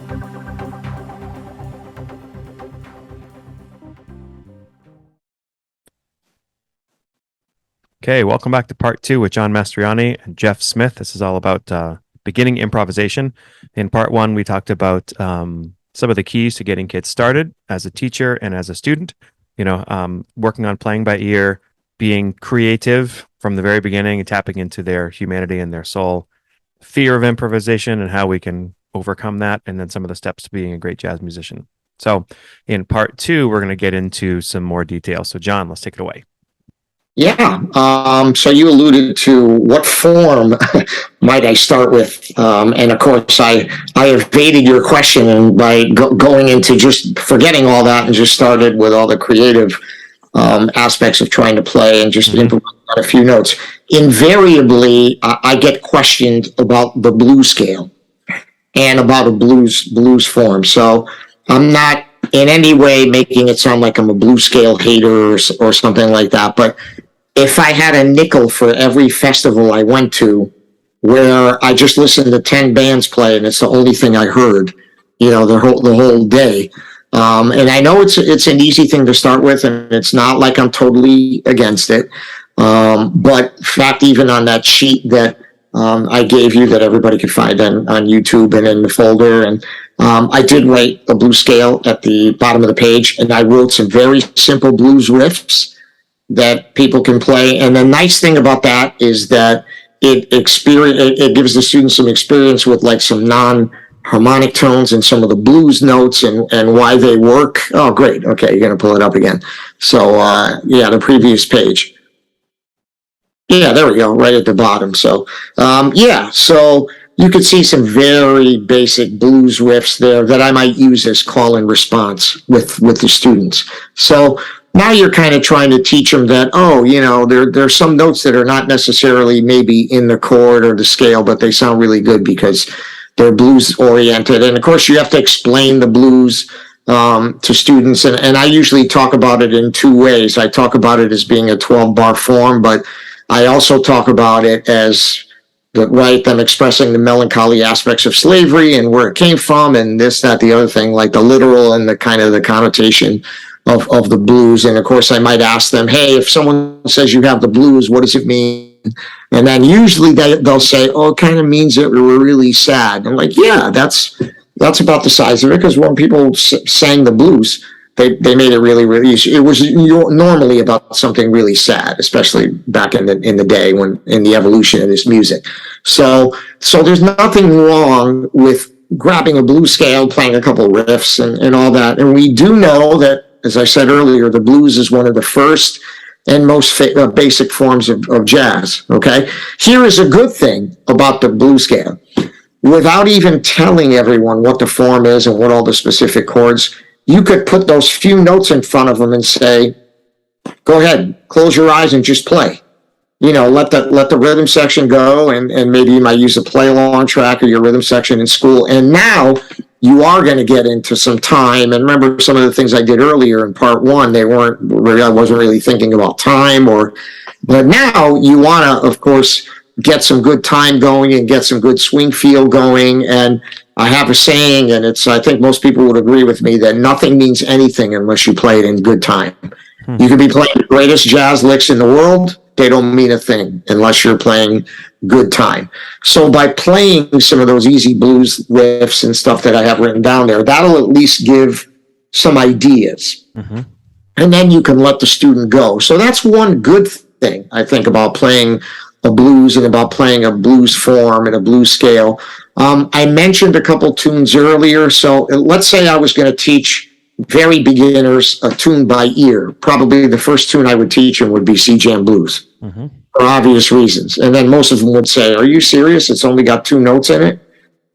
Okay, welcome back to part 2 with John Mastroianni and Jeff Smith. This is all about beginning improvisation. In part 1, we talked about some of the keys to getting kids started as a teacher and as a student. Working on playing by ear, being creative from the very beginning and tapping into their humanity and their soul, fear of improvisation and how we can overcome that, and then some of the steps to being a great jazz musician. So in part 2, we're going to get into some more details. So John, let's take it away. Yeah. So you alluded to what form might I start with? And of course, I evaded your question and by going into just forgetting all that and just started with all the creative aspects of trying to play and just improvise on a few notes. Invariably, I get questioned about the blues scale and about a blues form. So I'm not in any way making it sound like I'm a blues scale hater or something like that. But if I had a nickel for every festival I went to where I just listened to 10 bands play and it's the only thing I heard, the whole day. And I know it's an easy thing to start with, and it's not like I'm totally against it. But in fact, even on that sheet that I gave you that everybody could find on YouTube and in the folder, and I did write a blues scale at the bottom of the page, and I wrote some very simple blues riffs that people can play. And the nice thing about that is that it gives the students some experience with like some non-harmonic tones and some of the blues notes and why they work. Oh, great. Okay, you're going to pull it up again. So, the previous page. Yeah, there we go, right at the bottom. So, so you could see some very basic blues riffs there that I might use as call and response with the students. So now you're kind of trying to teach them that, there's some notes that are not necessarily maybe in the chord or the scale, but they sound really good because they're blues oriented. And of course, you have to explain the blues to students. And I usually talk about it in two ways. I talk about it as being a 12-bar form, but I also talk about it as them expressing the melancholy aspects of slavery and where it came from and this, that, the other thing, like the literal and the kind of the connotation of the blues. And of course, I might ask them, hey, if someone says you have the blues, what does it mean? And then usually they'll say, oh, it kind of means that we were really sad. I'm like, yeah, that's about the size of it, because when people sang the blues, they made it really, really easy. It was normally about something really sad, especially back in the day when in the evolution of this music. So there's nothing wrong with grabbing a blues scale, playing a couple riffs and all that. And we do know that, as I said earlier, the blues is one of the first and most basic forms of jazz, okay? Here is a good thing about the blues scale. Without even telling everyone what the form is and what all the specific chords, you could put those few notes in front of them and say, go ahead, close your eyes and just play. Let the rhythm section go, and maybe you might use a play-along track or your rhythm section in school. And now you are going to get into some time. And remember some of the things I did earlier in part 1, I wasn't really thinking about time, but now you want to, of course, get some good time going and get some good swing feel going. And I have a saying, and I think most people would agree with me, that nothing means anything unless you play it in good time. You could be playing the greatest jazz licks in the world. They don't mean a thing unless you're playing good time. So by playing some of those easy blues riffs and stuff that I have written down there, that'll at least give some ideas. Mm-hmm. And then you can let the student go. So that's one good thing, I think, about playing a blues and about playing a blues form and a blues scale. I mentioned a couple tunes earlier. So let's say I was going to teach very beginners a tune by ear. Probably the first tune I would teach them would be C-Jam Blues, for obvious reasons. And then most of them would say, are you serious? It's only got 2 notes in it?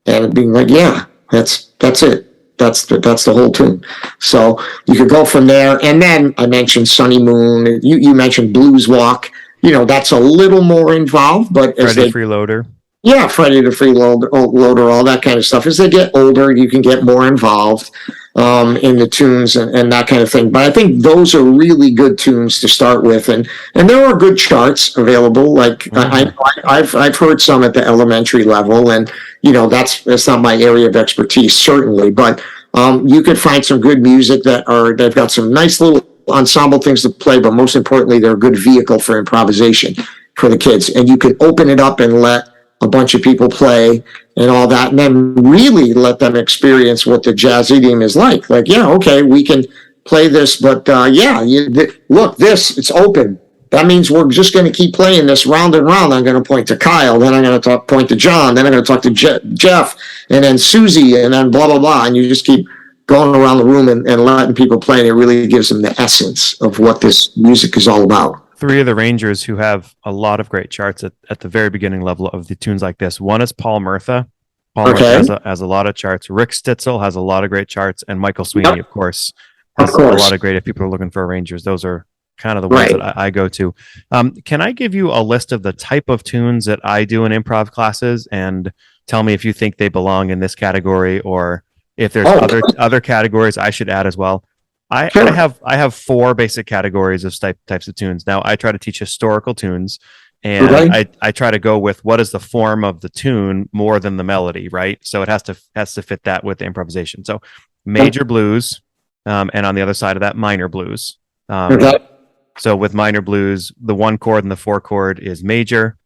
And being like, yeah, that's it. That's the whole tune. So you could go from there. And then I mentioned Sunny Moon. You mentioned Blues Walk. That's a little more involved, but Freddie Freeloader. Yeah, Freddie the Freeloader, all that kind of stuff. As they get older, you can get more involved in the tunes and that kind of thing. But I think those are really good tunes to start with, and there are good charts available. Like I've heard some at the elementary level, and that's not my area of expertise, certainly. But you could find some good music they've got some nice little ensemble things to play, but most importantly, they're a good vehicle for improvisation for the kids. And you can open it up and let a bunch of people play and all that, and then really let them experience what the jazz idiom is like. Like, yeah, okay, we can play this, but look, it's open. That means we're just going to keep playing this round and round. I'm going to point to Kyle, then I'm going to point to John, then I'm going to talk to Jeff, and then Susie, and then blah, blah, blah. And you just keep going around the room and letting people play, and it really gives them the essence of what this music is all about. Three of the Rangers who have a lot of great charts at the very beginning level of the tunes like this. One is Paul Murtha. Murtha has a lot of charts. Rick Stitzel has a lot of great charts, and Michael Sweeney, of course, has a lot of great. If people are looking for Rangers, those are kind of the ones that I go to. Can I give you a list of the type of tunes that I do in improv classes, and tell me if you think they belong in this category, or if there's other categories I should add as well? I have four basic categories of types of tunes. Now, I try to teach historical tunes, and I try to go with what is the form of the tune more than the melody, right? So it has to fit that with the improvisation. So major blues, and on the other side of that, minor blues. So with minor blues, the 1 chord and the 4 chord is minor,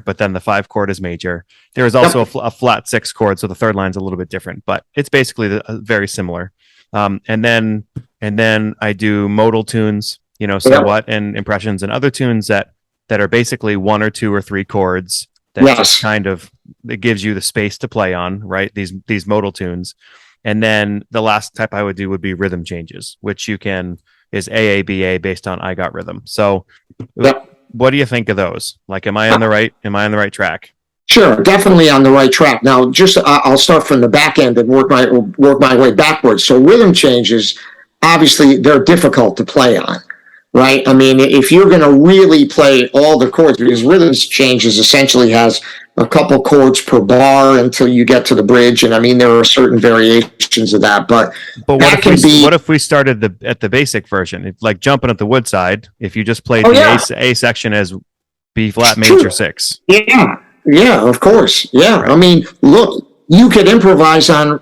but then the 5 chord is major. There is also a flat 6 chord, so the third line's a little bit different, but it's basically very similar. And then I do modal tunes, so what, and impressions and other tunes that are basically 1 or 2 or 3 chords that just kind of, it gives you the space to play on, right? These modal tunes. And then the last type I would do would be rhythm changes, which is AABA based on I Got Rhythm. So what do you think of those? Like, am I on the right track? Sure, definitely on the right track. Now, I'll start from the back end and work my way backwards. So rhythm changes, obviously, they're difficult to play on, right? I mean, if you're going to really play all the chords, because rhythm changes essentially has a couple chords per bar until you get to the bridge, and I mean there are certain variations of that. But what if we started at the basic version, like Jumping at the Woodside? If you just played A section as B flat major 6. Yeah, of course. Yeah, right. I mean, look, you could improvise on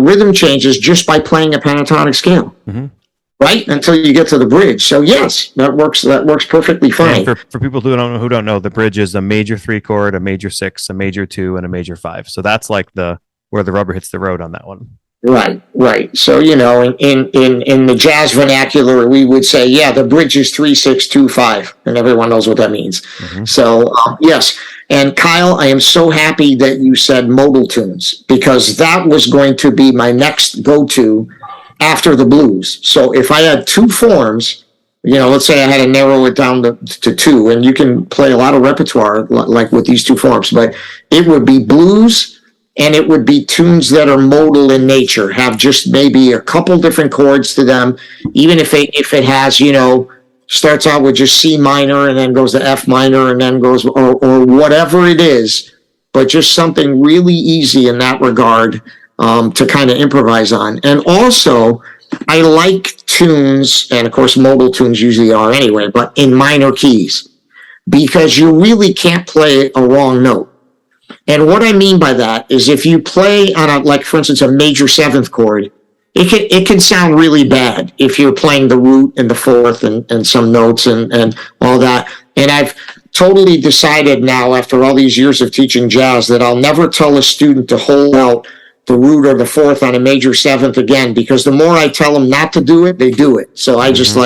rhythm changes just by playing a pentatonic scale, right? Until you get to the bridge. So yes, that works perfectly fine. And for people who don't know, the bridge is a major 3 chord, a major 6, a major 2, and a major 5. So that's like where the rubber hits the road on that one. Right. So in the jazz vernacular, we would say, the bridge is 3, 6, 2, 5, and everyone knows what that means. So yes. And Kyle, I am so happy that you said modal tunes, because that was going to be my next go-to after the blues. So if I had 2 forms, let's say I had to narrow it down to 2, and you can play a lot of repertoire like with these 2 forms, but it would be blues, and it would be tunes that are modal in nature, have just maybe a couple different chords to them, even if it has, starts out with just C minor and then goes to F minor and then goes, or whatever it is, but just something really easy in that regard to kind of improvise on. And also, I like tunes, and of course modal tunes usually are anyway, but in minor keys, because you really can't play a wrong note. And what I mean by that is if you play on like for instance, a major 7th chord, it can sound really bad if you're playing the root and the 4th and some notes and all that. And I've totally decided now, after all these years of teaching jazz, that I'll never tell a student to hold out the root or the 4th on a major 7th again, because the more I tell them not to do it, they do it. So I just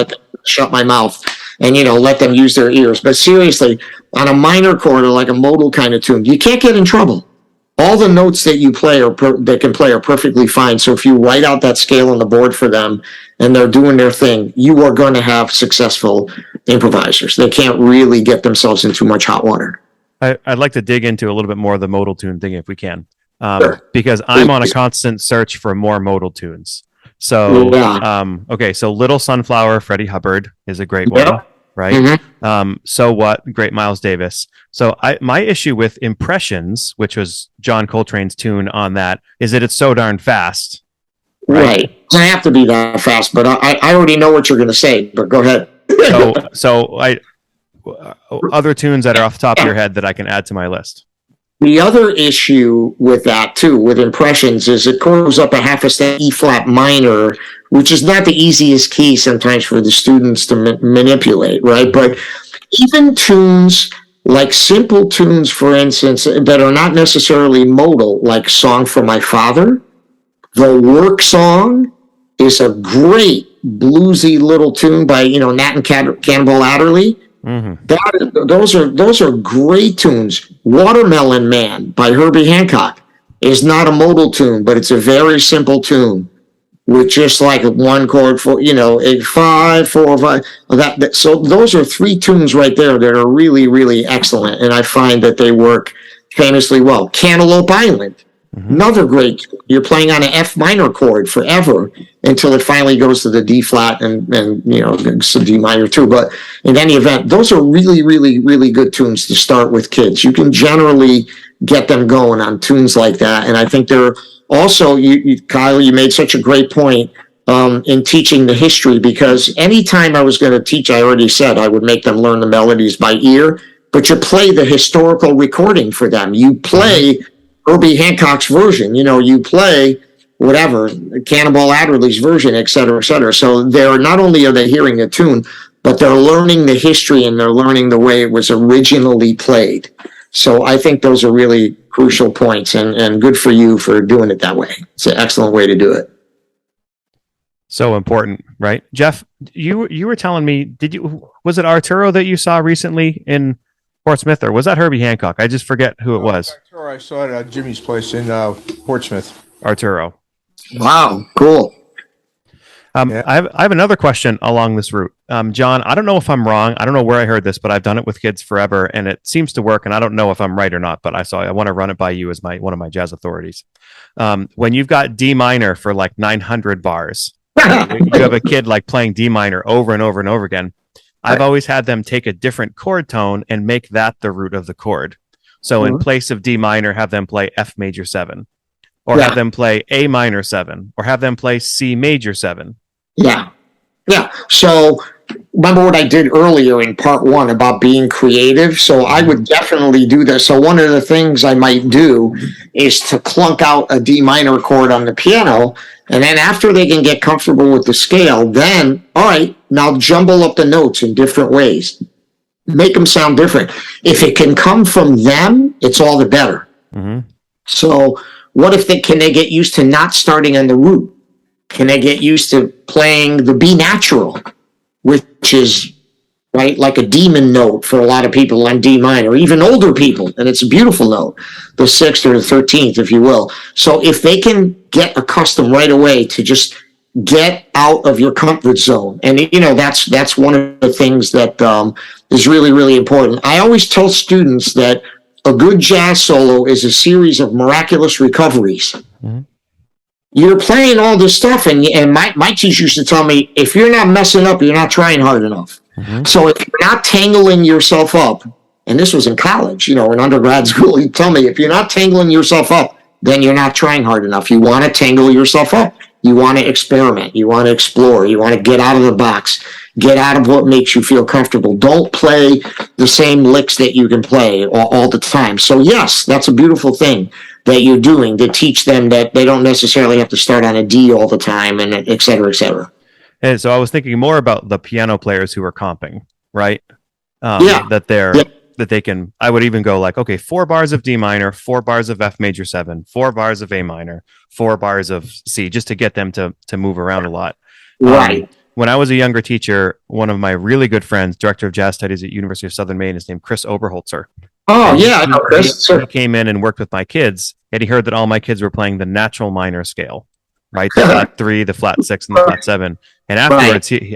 shut my mouth and, let them use their ears. But seriously, on a minor chord or like a modal kind of tune, you can't get in trouble. All the notes that you play they can play are perfectly fine. So if you write out that scale on the board for them and they're doing their thing, you are going to have successful improvisers. They can't really get themselves in too much hot water. I'd like to dig into a little bit more of the modal tune thing if we can, because I'm on a constant search for more modal tunes. So, so Little Sunflower, Freddie Hubbard is a great one. Right. So What, great Miles Davis. So my issue with Impressions, which was John Coltrane's tune on that, is that it's so darn fast. Right. It doesn't have to be that fast, but I already know what you're going to say, but go ahead. so other tunes that are off the top of your head that I can add to my list. The other issue with that too, with impressions, is it goes up a half a step E flat minor, which is not the easiest key sometimes for the students to manipulate, right? But even tunes like simple tunes, for instance, that are not necessarily modal, like "Song for My Father," the work song is a great bluesy little tune by Nat and Cannonball Adderley. Mm-hmm. Those are great tunes. Watermelon Man by Herbie Hancock is not a modal tune, but it's a very simple tune with just like one chord for 8 5 4 5. So those are three tunes right there that are really really excellent, and I find that they work famously well. Cantaloupe Island. Mm-hmm. Another great. You're playing on an F minor chord forever until it finally goes to the D flat and some D minor too. But in any event, those are really, really, really good tunes to start with kids. You can generally get them going on tunes like that, and I think they're also. Kyle, you made such a great point in teaching the history, because anytime I was going to teach, I already said I would make them learn the melodies by ear. But you play the historical recording for them. You play Herbie Hancock's version, you play whatever, Cannonball Adderley's version, et cetera, et cetera. So they're not only are they hearing the tune, but they're learning the history and they're learning the way it was originally played. So I think those are really crucial points, and good for you for doing it that way. It's an excellent way to do it. So important, right? Jeff, you were telling me, was it Arturo that you saw recently in Portsmouth, or was that Herbie Hancock? I just forget who it was. Arturo, I saw it at Jimmy's place in Portsmouth. Arturo. Wow, cool. Yeah. I have another question along this route. John, I don't know if I'm wrong. I don't know where I heard this, but I've done it with kids forever, and it seems to work. And I don't know if I'm right or not, but I want to run it by you as one of my jazz authorities. When you've got D minor for like 900 bars, you have a kid like playing D minor over and over and over again. I've always had them take a different chord tone and make that the root of the chord. So in place of D minor, have them play F major 7, or have them play A minor 7, or have them play C major 7. Yeah. So remember what I did earlier in part 1 about being creative? So I would definitely do this. So one of the things I might do is to clunk out a D minor chord on the piano, and then after they can get comfortable with the scale, then, all right, now jumble up the notes in different ways. Make them sound different. If it can come from them, it's all the better. Mm-hmm. So what if can they get used to not starting on the root? Can they get used to playing the B natural, which is right like a demon note for a lot of people on D minor, even older people, and it's a beautiful note, the 6th or the 13th, if you will. So if they can get accustomed right away to just get out of your comfort zone, and that's one of the things that is really, really important. I always tell students that a good jazz solo is a series of miraculous recoveries. Mm-hmm. You're playing all this stuff, and my teacher used to tell me, if you're not messing up, you're not trying hard enough. Mm-hmm. So if you're not tangling yourself up, and this was in college, in undergrad school, he'd tell me, if you're not tangling yourself up, then you're not trying hard enough. You want to tangle yourself up. You want to experiment. You want to explore. You want to get out of the box. Get out of what makes you feel comfortable. Don't play the same licks that you can play all the time. So yes, that's a beautiful thing that you're doing to teach them that they don't necessarily have to start on a D all the time, and et cetera, et cetera. And so I was thinking more about the piano players who are comping, right? That they can, I would even go like, okay, 4 bars of D minor, 4 bars of F major 7, 4 bars of A minor, 4 bars of C, just to get them to move around a lot. Right. When I was a younger teacher, one of my really good friends, director of jazz studies at University of Southern Maine, is named Chris Oberholzer. Oh, yeah, I know Chris. He came in and worked with my kids, and he heard that all my kids were playing the natural minor scale, right? The flat 3, the flat 6, and the flat 7. And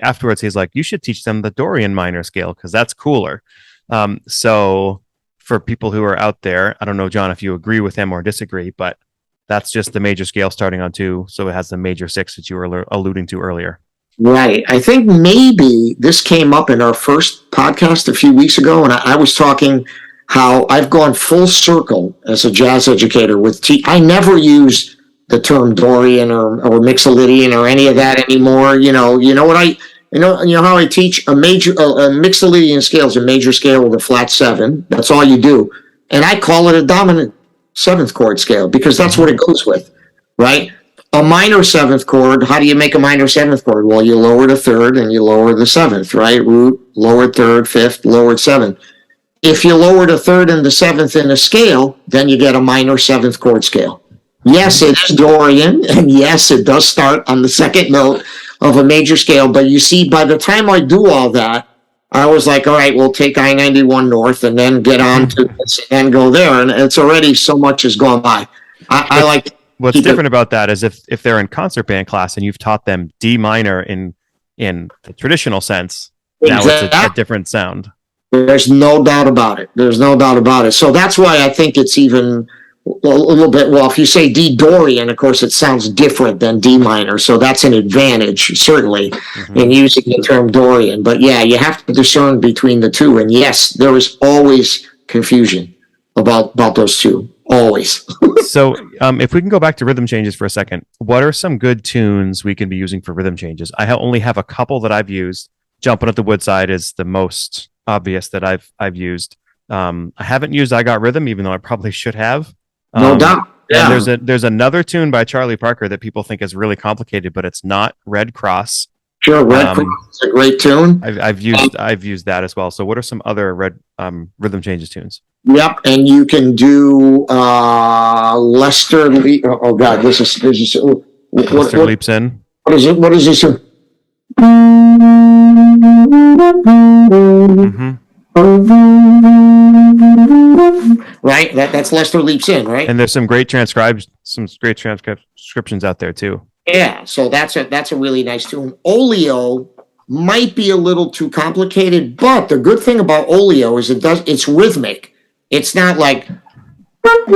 afterwards, he's like, you should teach them the Dorian minor scale, because that's cooler. So for people who are out there, I don't know, John, if you agree with him or disagree, but that's just the major scale starting on 2. So it has the major 6 that you were alluding to earlier. Right. I think maybe this came up in our first podcast a few weeks ago, and I was talking how I've gone full circle as a jazz educator with I never use the term Dorian or Mixolydian or any of that anymore. You know how I teach a Mixolydian scale is a major scale with a flat 7. That's all you do. And I call it a dominant seventh chord scale because that's what it goes with, right? A minor seventh chord, how do you make a minor seventh chord? Well, you lower the third and you lower the seventh, right? Root, lowered third, fifth, lowered seventh. If you lower the third and the seventh in a scale, then you get a minor seventh chord scale. Yes, it is Dorian, and yes, it does start on the second note of a major scale. But you see, by the time I do all that, I was like, all right, we'll take I-91 north and then get on to this and go there. And it's already so much has gone by. I like what's different about that is if they're in concert band class and you've taught them D minor in the traditional sense, now it's a different sound. There's no doubt about it. There's no doubt about it. So that's why I think it's even a little bit, well, if you say D Dorian, of course, it sounds different than D minor. So that's an advantage, certainly, in using the term Dorian. But yeah, you have to discern between the two. And yes, there is always confusion about those two. Always. So if we can go back to rhythm changes for a second, what are some good tunes we can be using for rhythm changes? I only have a couple that I've used. Jumping at the Woodside is the most obvious that I've used. I haven't used I Got Rhythm, even though I probably should have. No doubt. Yeah. And there's another tune by Charlie Parker that people think is really complicated, but it's not. Red Cross. Sure, Red Cross is a great tune. I've used that as well. So what are some other rhythm changes tunes? Yep, and you can do Lester. Oh God, this is Lester Leaps In. What is it? What is this? Right, that's Lester Leaps In, right? And there's some great transcriptions out there too. Yeah, so that's a really nice tune. Oleo might be a little too complicated, but the good thing about Oleo is it's rhythmic. It's not like it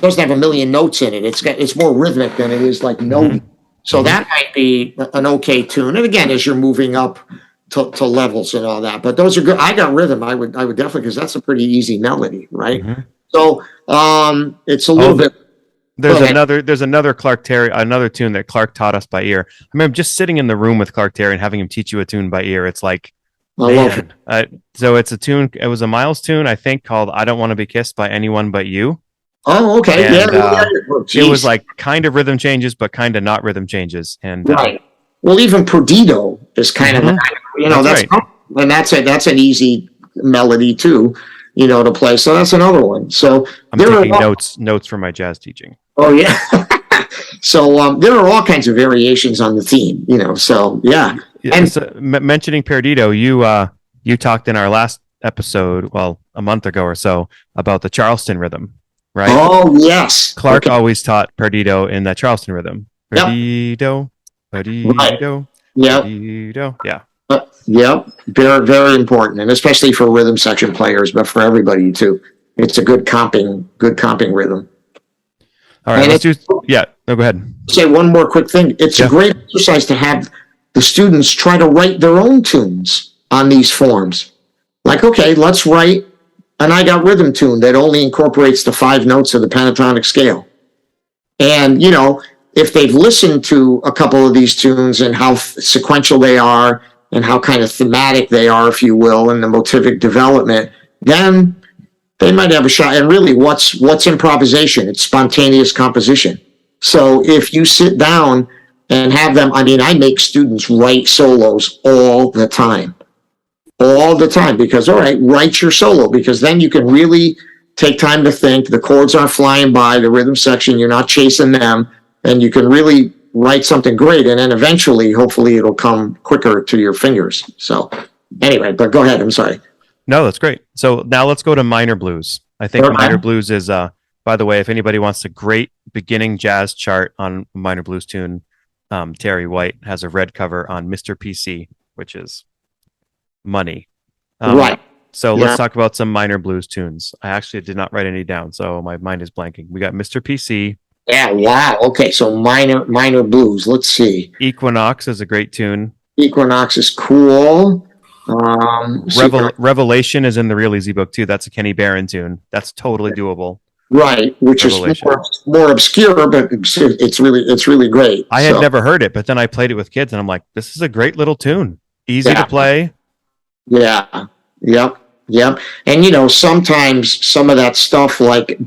doesn't have a million notes in it. It's more rhythmic than it is like note. So that might be an okay tune. And again, as you're moving up to levels and all that, but those are good. I Got Rhythm. I would definitely, because that's a pretty easy melody, right? So it's a little bit. There's another Clark Terry, another tune that Clark taught us by ear. I remember just sitting in the room with Clark Terry and having him teach you a tune by ear. It's like, man. So it's a tune. It was a Miles tune, I think, called "I Don't Want to Be Kissed by Anyone But You." Oh, okay. And, it was like kind of rhythm changes, but kind of not rhythm changes. And right. Well, even Perdido is kind of that's right. And that's an easy melody too, to play. So that's another one. So I'm taking notes from my jazz teaching. Oh yeah. So there are all kinds of variations on the theme, So yeah. And so, mentioning Perdido, you talked in our last episode, well, a month ago or so, about the Charleston rhythm, right? Oh yes. Clark always taught Perdido in that Charleston rhythm. Perdido, Perdido, Perdido. Yeah. Yep. Very, very important, and especially for rhythm section players, but for everybody too. It's a good comping rhythm. All right, go ahead. Say one more quick thing. It's a great exercise to have the students try to write their own tunes on these forms. Like, okay, let's write an I Got Rhythm tune that only incorporates the 5 notes of the pentatonic scale. And, if they've listened to a couple of these tunes and how sequential they are and how kind of thematic they are, if you will, in the motivic development, then they might have a shot. And really, what's improvisation? It's spontaneous composition. So if you sit down and have them, I make students write solos all the time, because, all right, write your solo, because then you can really take time to think. The chords aren't flying by, the rhythm section, you're not chasing them, and you can really write something great. And then eventually, hopefully, it'll come quicker to your fingers. So anyway, but go ahead. I'm sorry. No, that's great. So now let's go to minor blues. I think minor blues is, by the way, if anybody wants a great beginning jazz chart on minor blues tune, Terry White has a red cover on Mr. PC, which is money. Right. So let's talk about some minor blues tunes. I actually did not write any down, so my mind is blanking. We got Mr. PC. Yeah, wow. Okay, so minor blues. Let's see. Equinox is a great tune. Equinox is cool. Revelation is in the Real Easy book too. That's a Kenny Barron tune. That's totally doable. Right, which is more obscure, but it's really great. I had never heard it, but then I played it with kids, and I'm like, this is a great little tune. Easy to play. Yeah. Yep. Yep. And sometimes some of that stuff, like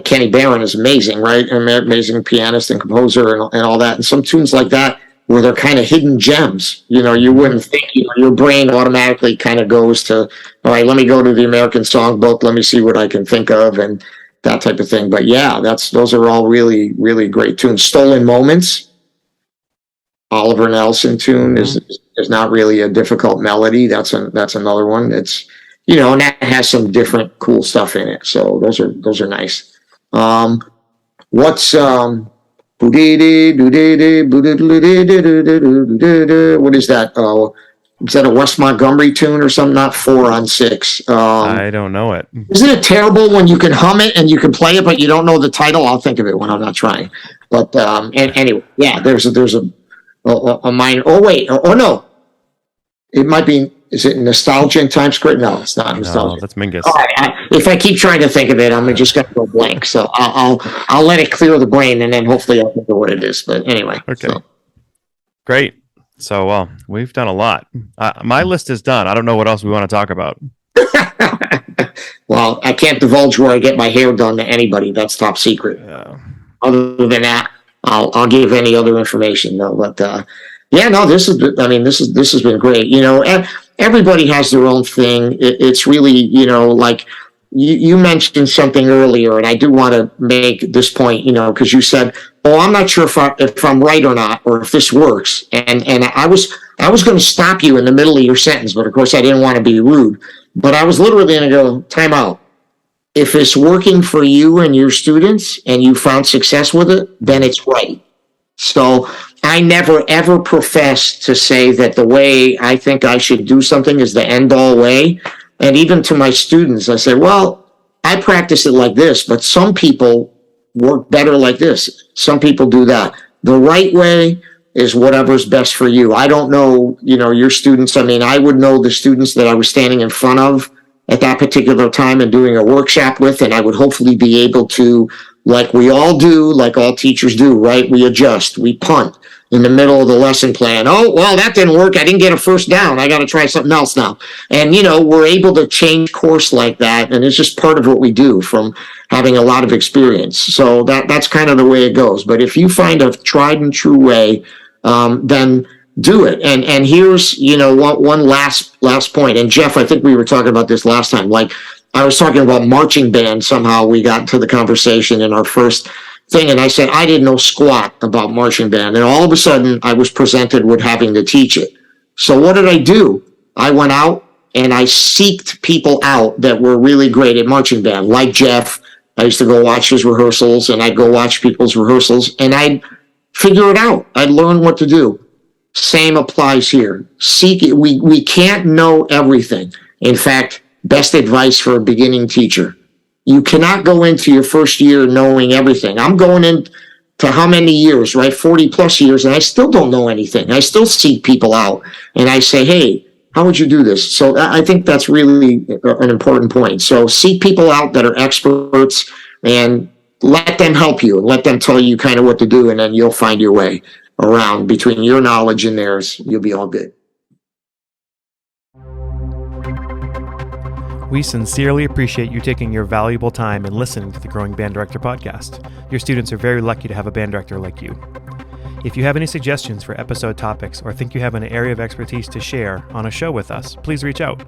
Kenny Barron is amazing, right? Amazing pianist and composer and all that. And some tunes like that where they're kind of hidden gems. You wouldn't think. Your brain automatically kind of goes to, all right, let me go to the American Songbook. Let me see what I can think of and that type of thing. But yeah, those are all really, really great tunes. Stolen Moments, Oliver Nelson tune is not really a difficult melody. That's another one. It's and that has some different cool stuff in it. So those are nice. What's what is that? Is that a West Montgomery tune or something? Not 4 on 6. I don't know it. Isn't it terrible when you can hum it and you can play it, but you don't know the title? I'll think of it when I'm not trying. But and anyway, yeah, there's a minor. Oh wait, oh no, it might be. Is it Nostalgia in Times Square? No, it's not Nostalgia. No, that's Mingus. All right, if I keep trying to think of it, I'm just gonna go blank. So I'll let it clear the brain, and then hopefully I'll think of what it is. But anyway, okay, great. So we've done a lot. My list is done. I don't know what else we want to talk about. Well, I can't divulge where I get my hair done to anybody. That's top secret. Other than that, I'll give any other information though. But yeah, no, this has been great. Everybody has their own thing. It's really, like you mentioned something earlier, and I do want to make this point, because you said, "Oh, I'm not sure if I'm right or not, or if this works." And I was going to stop you in the middle of your sentence, but of course I didn't want to be rude. But I was literally going to go, time out. If it's working for you and your students, and you found success with it, then it's right. So I never, ever profess to say that the way I think I should do something is the end-all way. And even to my students, I say, well, I practice it like this, but some people work better like this. Some people do that. The right way is whatever's best for you. I don't know, your students. I mean, I would know the students that I was standing in front of at that particular time and doing a workshop with, and I would hopefully be able to, like we all do, like all teachers do, right? We adjust, we punt in the middle of the lesson plan. Oh, well, that didn't work. I didn't get a first down. I got to try something else now. And, we're able to change course like that. And it's just part of what we do from having a lot of experience. So that's kind of the way it goes. But if you find a tried and true way, then do it. And here's, one last point. And Jeff, I think we were talking about this last time. Like I was talking about marching band. Somehow we got into the conversation in our first thing, and I said I didn't know squat about marching band, and all of a sudden I was presented with having to teach it. So what did I do? I went out and I seeked people out that were really great at marching band, like Jeff. I used to go watch his rehearsals, and I'd go watch people's rehearsals, and I'd figure it out. I'd learn what to do. Same applies here. Seek it. We can't know everything. In fact, best advice for a beginning teacher: you cannot go into your first year knowing everything. I'm going into how many years, right? 40 plus years, and I still don't know anything. I still seek people out, and I say, hey, how would you do this? So I think that's really an important point. So seek people out that are experts and let them help you. Let them tell you kind of what to do, and then you'll find your way around. Between your knowledge and theirs, you'll be all good. We sincerely appreciate you taking your valuable time and listening to the Growing Band Director podcast. Your students are very lucky to have a band director like you. If you have any suggestions for episode topics or think you have an area of expertise to share on a show with us, please reach out.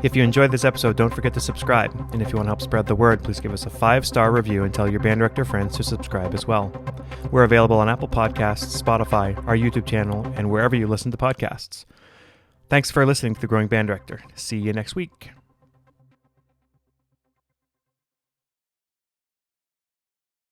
If you enjoyed this episode, don't forget to subscribe. And if you want to help spread the word, please give us a 5-star review and tell your band director friends to subscribe as well. We're available on Apple Podcasts, Spotify, our YouTube channel, and wherever you listen to podcasts. Thanks for listening to The Growing Band Director. See you next week.